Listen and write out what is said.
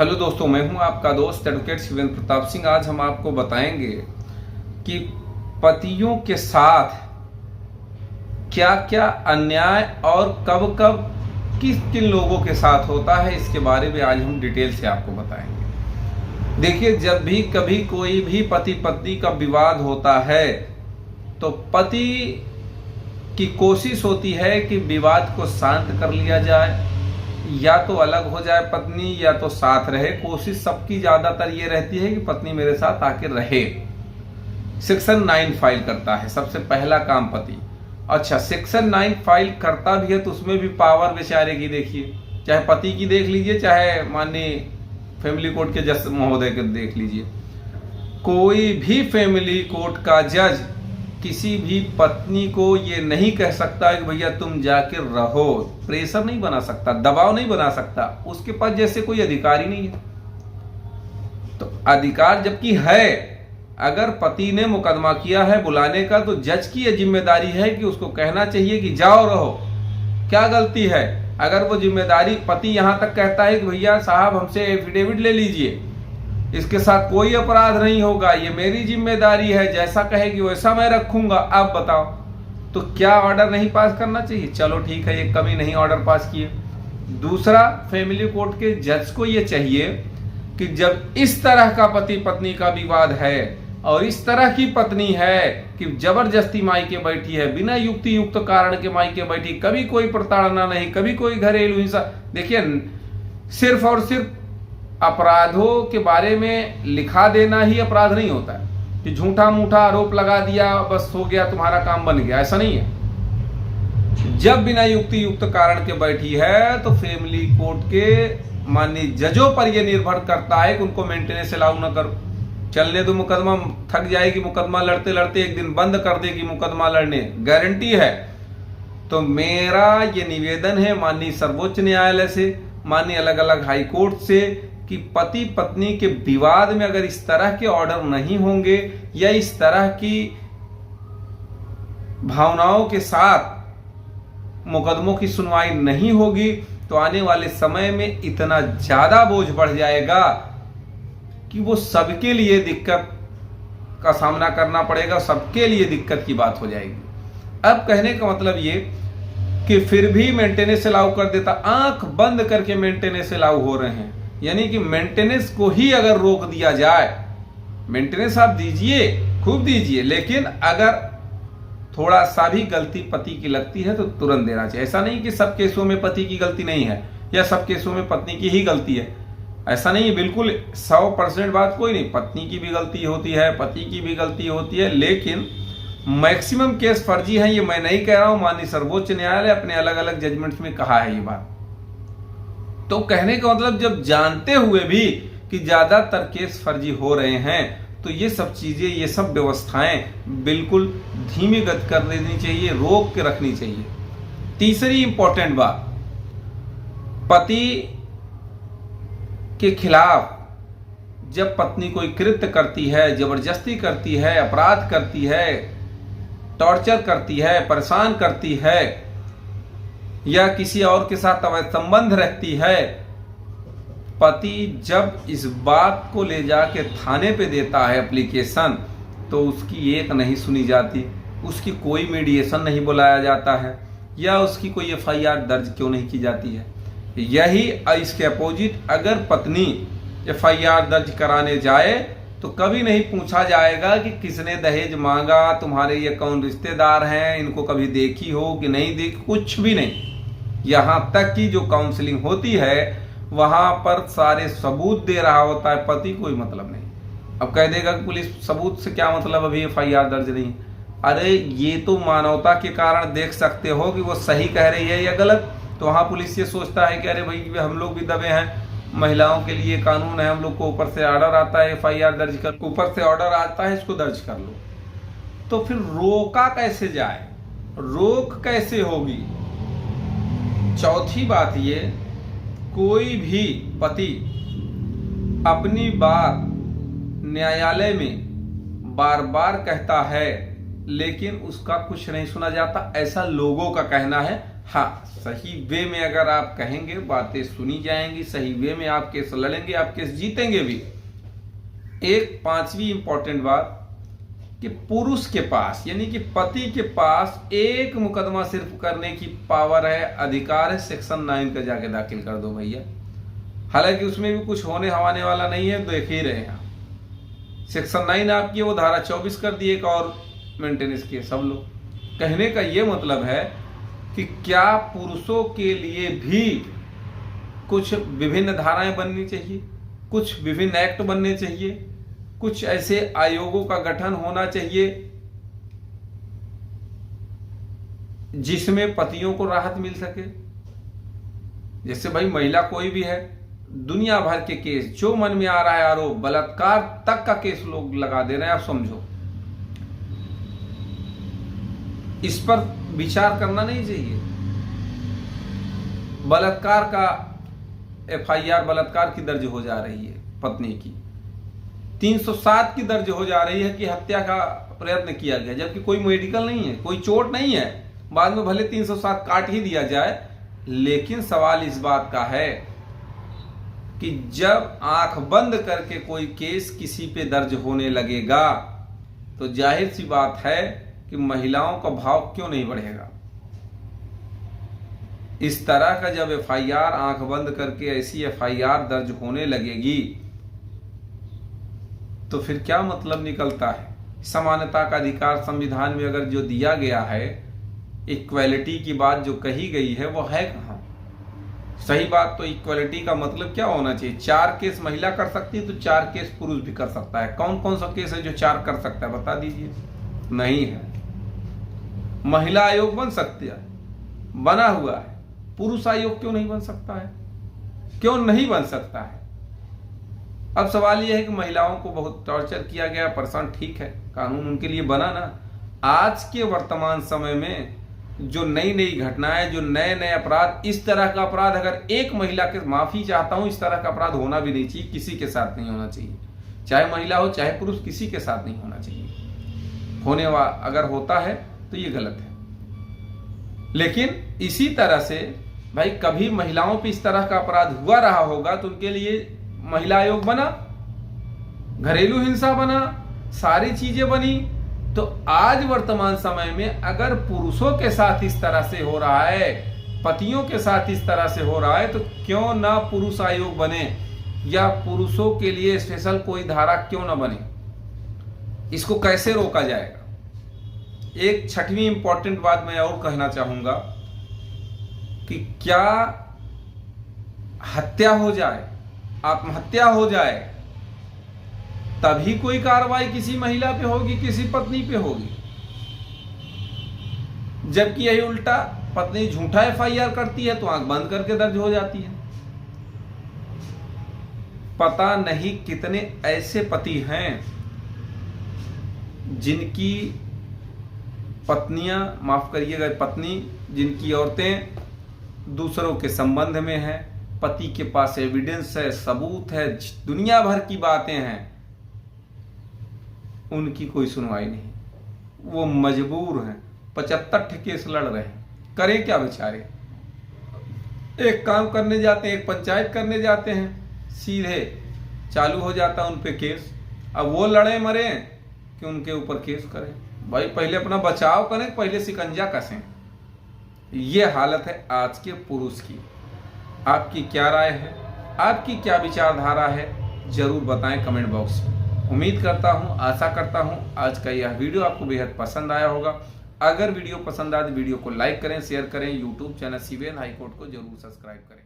Hello दोस्तों, मैं हूं आपका दोस्त एडवोकेट शिवेंद्र प्रताप सिंह। आज हम आपको बताएंगे कि पतियों के साथ क्या क्या अन्याय और कब कब किन किन लोगों के साथ होता है, इसके बारे में आज हम डिटेल से आपको बताएंगे। देखिए, जब भी कभी कोई भी पति पत्नी का विवाद होता है तो पति की कोशिश होती है कि विवाद को शांत कर लिया जाए, या तो अलग हो जाए पत्नी या तो साथ रहे। कोशिश सबकी ज्यादातर ये रहती है कि पत्नी मेरे साथ आके रहे। सेक्शन 9 फाइल करता है सबसे पहला काम पति। अच्छा, सेक्शन 9 फाइल करता भी है तो उसमें भी पावर बेचारे की देखिए, चाहे पति की देख लीजिए, चाहे माननीय फैमिली कोर्ट के जज महोदय के देख लीजिए। कोई भी फैमिली कोर्ट का जज किसी भी पत्नी को ये नहीं कह सकता कि भैया तुम जाके रहो, प्रेशर नहीं बना सकता, दबाव नहीं बना सकता। उसके पास जैसे कोई अधिकार ही नहीं है। तो अधिकार जबकि है, अगर पति ने मुकदमा किया है बुलाने का तो जज की यह जिम्मेदारी है कि उसको कहना चाहिए कि जाओ रहो। क्या गलती है? अगर वो जिम्मेदारी पति यहां तक कहता है कि भैया साहब हमसे एफिडेविट ले लीजिए, इसके साथ कोई अपराध नहीं होगा, ये मेरी जिम्मेदारी है, जैसा कहेगी वैसा मैं रखूंगा, आप बताओ, तो क्या ऑर्डर नहीं पास करना चाहिए? चलो ठीक है, ये कभी नहीं ऑर्डर पास किए। दूसरा, फैमिली कोर्ट के जज को ये चाहिए कि जब इस तरह का पति पत्नी का विवाद है और इस तरह की पत्नी है कि जबरदस्ती मायके बैठी है, बिना युक्ति युक्त कारण के मायके बैठी, कभी कोई प्रताड़ना नहीं, कभी कोई घरेलू हिंसा। देखिए, सिर्फ और सिर्फ अपराधों के बारे में लिखा देना ही अपराध नहीं होता है कि झूठा मूठा आरोप लगा दिया बस हो गया, तुम्हारा काम बन गया, ऐसा नहीं है। जब बिना युक्ति युक्त कारण के बैठी है तो फैमिली कोर्ट के माननीय जजों पर यह निर्भर करता है कि उनको मेंटेनेंस अलाउ न करो, चलने दो मुकदमा, थक जाएगी मुकदमा लड़ते लड़ते, एक दिन बंद कर देगी मुकदमा लड़ने, गारंटी है। तो मेरा ये निवेदन है माननीय सर्वोच्च न्यायालय से, माननीय अलग अलग हाई कोर्ट से, कि पति पत्नी के विवाद में अगर इस तरह के ऑर्डर नहीं होंगे या इस तरह की भावनाओं के साथ मुकदमों की सुनवाई नहीं होगी तो आने वाले समय में इतना ज्यादा बोझ बढ़ जाएगा कि वो सबके लिए दिक्कत का सामना करना पड़ेगा, सबके लिए दिक्कत की बात हो जाएगी। अब कहने का मतलब ये कि फिर भी मेंटेनेंस अलाउ कर देता, आंख बंद करके मेंटेनेंस अलाउ हो रहे हैं, यानी कि मेंटेनेंस को ही अगर रोक दिया जाए, मेंटेनेंस आप दीजिए, खूब दीजिए, लेकिन अगर थोड़ा सा भी गलती पति की लगती है तो तुरंत देना चाहिए। ऐसा नहीं कि सब केसों में पति की गलती नहीं है या सब केसों में पत्नी की ही गलती है, ऐसा नहीं है। बिल्कुल 100% बात कोई नहीं, पत्नी की भी गलती होती है, पति की भी गलती होती है, लेकिन मैक्सिमम केस फर्जी है, ये मैं नहीं कह रहा हूं, माननीय सर्वोच्च न्यायालय अपने अलग अलग जजमेंट्स में कहा है ये बात। तो कहने का मतलब, जब जानते हुए भी कि ज्यादातर केस फर्जी हो रहे हैं तो ये सब चीजें, ये सब व्यवस्थाएं बिल्कुल धीमी गति कर देनी चाहिए, रोक के रखनी चाहिए। तीसरी इंपॉर्टेंट बात, पति के खिलाफ जब पत्नी कोई कृत्य करती है, जबरदस्ती करती है, अपराध करती है, टॉर्चर करती है, परेशान करती है या किसी और के साथ अवैध संबंध रखती है, पति जब इस बात को ले जाके थाने पे देता है एप्लीकेशन, तो उसकी एक नहीं सुनी जाती, उसकी कोई मीडिएशन नहीं बुलाया जाता है, या उसकी कोई एफआईआर दर्ज क्यों नहीं की जाती है। यही इसके अपोजिट, अगर पत्नी एफआईआर दर्ज कराने जाए तो कभी नहीं पूछा जाएगा कि किसने दहेज मांगा, तुम्हारे ये कौन रिश्तेदार हैं, इनको कभी देखी हो कि नहीं देखी, कुछ भी नहीं। यहां तक कि जो काउंसलिंग होती है वहां पर सारे सबूत दे रहा होता है पति, कोई मतलब नहीं। अब कह देगा कि पुलिस सबूत से क्या मतलब, अभी एफआईआर दर्ज नहीं। अरे ये तो मानवता के कारण देख सकते हो कि वो सही कह रही है या गलत। तो वहां पुलिस ये सोचता है कि अरे भाई हम लोग भी दबे हैं, महिलाओं के लिए कानून है, हम लोग को ऊपर से ऑर्डर आता है एफआईआर दर्ज कर, ऊपर से ऑर्डर आता है इसको दर्ज कर लो। तो फिर रोका कैसे जाए, रोक कैसे होगी? चौथी बात ये, कोई भी पति अपनी बात न्यायालय में बार बार कहता है लेकिन उसका कुछ नहीं सुना जाता, ऐसा लोगों का कहना है। हाँ, सही वे में अगर आप कहेंगे बातें सुनी जाएंगी, सही वे में आप केस लड़ेंगे, आप केस जीतेंगे भी। एक पांचवी इंपॉर्टेंट बात कि पुरुष के पास यानी कि पति के पास एक मुकदमा सिर्फ करने की पावर है, अधिकार है, सेक्शन 9 का जाके दाखिल कर दो भैया। हालांकि उसमें भी कुछ होने हवाने वाला नहीं है, देख ही रहे हैं। सेक्शन 9 आपकी वो धारा 24 कर दी, एक और मेंटेनेंस की सब लोग। कहने का ये मतलब है कि क्या पुरुषों के लिए भी कुछ विभिन्न धाराएं बननी चाहिए, कुछ विभिन्न एक्ट बनने चाहिए, कुछ ऐसे आयोगों का गठन होना चाहिए जिसमें पतियों को राहत मिल सके। जैसे भाई महिला कोई भी है, दुनिया भर के केस जो मन में आ रहा है आरोप, बलात्कार तक का केस लोग लगा दे रहे हैं। आप समझो, इस पर विचार करना नहीं चाहिए। बलात्कार का एफआईआर बलात्कार की दर्ज हो जा रही है पत्नी की, 307 की दर्ज हो जा रही है कि हत्या का प्रयत्न किया गया, जबकि कोई मेडिकल नहीं है, कोई चोट नहीं है। बाद में भले 307 काट ही दिया जाए, लेकिन सवाल इस बात का है कि जब आंख बंद करके कोई केस किसी पे दर्ज होने लगेगा तो जाहिर सी बात है कि महिलाओं का भाव क्यों नहीं बढ़ेगा। इस तरह का जब एफआईआर आंख बंद करके ऐसी एफआईआर दर्ज होने लगेगी तो फिर क्या मतलब निकलता है। समानता का अधिकार संविधान में अगर जो दिया गया है, इक्वालिटी की बात जो कही गई है, वो है कहां। सही बात तो इक्वालिटी का मतलब क्या होना चाहिए, 4 केस महिला कर सकती है तो 4 केस पुरुष भी कर सकता है। कौन कौन सा केस है जो 4 कर सकता है, बता दीजिए। नहीं है। महिला आयोग बन सकती है, बना हुआ है, पुरुष आयोग क्यों नहीं बन सकता है, क्यों नहीं बन सकता है। अब सवाल यह है कि महिलाओं को बहुत टॉर्चर किया गया, परेशान, ठीक है, कानून उनके लिए बना ना। आज के वर्तमान समय में जो नई नई घटनाएं, जो नए नए अपराध, इस तरह का अपराध अगर एक महिला के, माफी चाहता हूं, इस तरह का अपराध होना भी नहीं चाहिए, किसी के साथ नहीं होना चाहिए, चाहे महिला हो चाहे पुरुष, किसी के साथ नहीं होना चाहिए। होने वाला अगर होता है तो ये गलत है। लेकिन इसी तरह से भाई कभी महिलाओं पे इस तरह का अपराध हुआ रहा होगा तो उनके लिए महिला आयोग बना, घरेलू हिंसा बना, सारी चीजें बनी। तो आज वर्तमान समय में अगर पुरुषों के साथ इस तरह से हो रहा है, पतियों के साथ इस तरह से हो रहा है, तो क्यों ना पुरुष आयोग बने, या पुरुषों के लिए स्पेशल कोई धारा क्यों ना बने। इसको कैसे रोका जाएगा। एक छठवीं इंपॉर्टेंट बात मैं और कहना चाहूंगा कि क्या हत्या हो जाए, आत्महत्या हो जाए, तभी कोई कार्रवाई किसी महिला पे होगी, किसी पत्नी पे होगी। जबकि यही उल्टा, पत्नी झूठा एफआईआर करती है तो आंख बंद करके दर्ज हो जाती है। पता नहीं कितने ऐसे पति हैं जिनकी पत्नियां, माफ करिएगा, पत्नी जिनकी औरतें दूसरों के संबंध में हैं, पति के पास एविडेंस है, सबूत है, दुनिया भर की बातें हैं, उनकी कोई सुनवाई नहीं। वो मजबूर हैं, 75 केस लड़ रहे हैं, करें क्या बेचारे। एक काम करने जाते हैं, एक पंचायत करने जाते हैं, सीधे चालू हो जाता उन पे केस। अब वो लड़े मरे कि उनके ऊपर केस करें। भाई पहले अपना बचाव करें, पहले शिकंजा कसें। ये हालत है आज के पुरुष की। आपकी क्या राय है, आपकी क्या विचारधारा है, जरूर बताएं कमेंट बॉक्स में। उम्मीद करता हूं, आशा करता हूं आज का यह वीडियो आपको बेहद पसंद आया होगा। अगर वीडियो पसंद आए तो वीडियो को लाइक करें, शेयर करें, YouTube channel CVN high court को जरूर सब्सक्राइब करें।